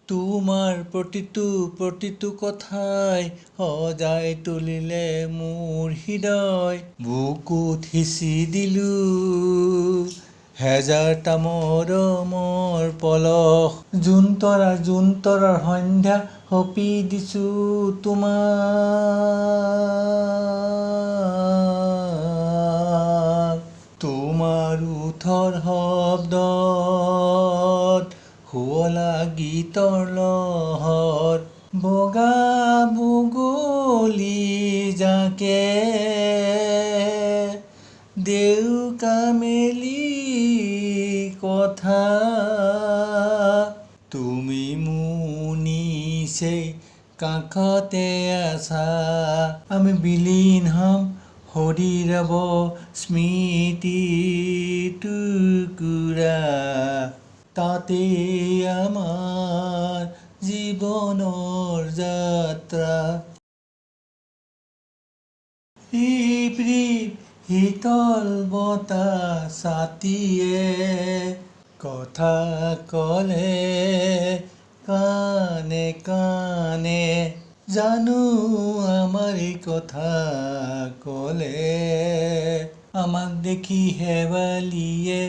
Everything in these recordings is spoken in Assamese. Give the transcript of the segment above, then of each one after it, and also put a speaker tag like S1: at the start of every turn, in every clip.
S1: তোমাৰ প্ৰতিটো কথাই সজাই তুলিলে মোৰ হৃদয়। বুকুত সিঁচি দিলো হেজাৰটা মৰমৰ পলস। জোন তৰাৰ সন্ধ্যা সপি দিছো তোমাক। তোমাৰ ওঠৰ শব্দত শুৱলা গীতৰ লহৰ। বগা বগলী জাকে ডেউকা মেলি কথা। তুমি মোৰ নিচেই কাষতে আছা। আমি বিলীন হম শৰীৰৱ স্মৃতিৰ টুকুৰা। তাতেই আমাৰ জীৱনৰ যাত্ৰা। শীতল বতাহ ছাতিয়ে কথা ক'লে কাণে কাণে। জানো আমাৰ এই কথা ক'লে আমাক দেখি শেৱালিয়ে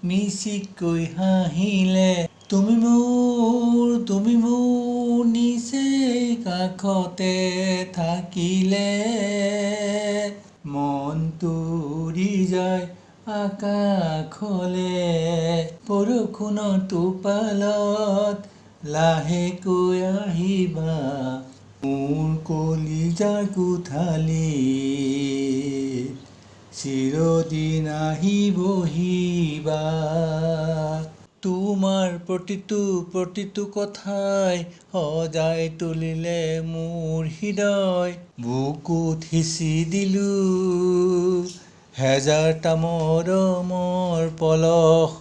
S1: মিচিককৈ হাঁহিলে। তুমি মোৰ নিচেই কাষতে থাকিলে মনটো উৰি যায় আকাশলে। বৰষুণৰ টোপালত লাহেকৈ আহিবা মোৰ কলিজাৰ কোঠালীত। চিৰদিন আহি বহিবা। তোমাৰ প্ৰতিটো কথাই সজাই তুলিলে মোৰ হৃদয়। বুকুত সিঁচি দিলো হেজাৰটা মৰমৰ পলস।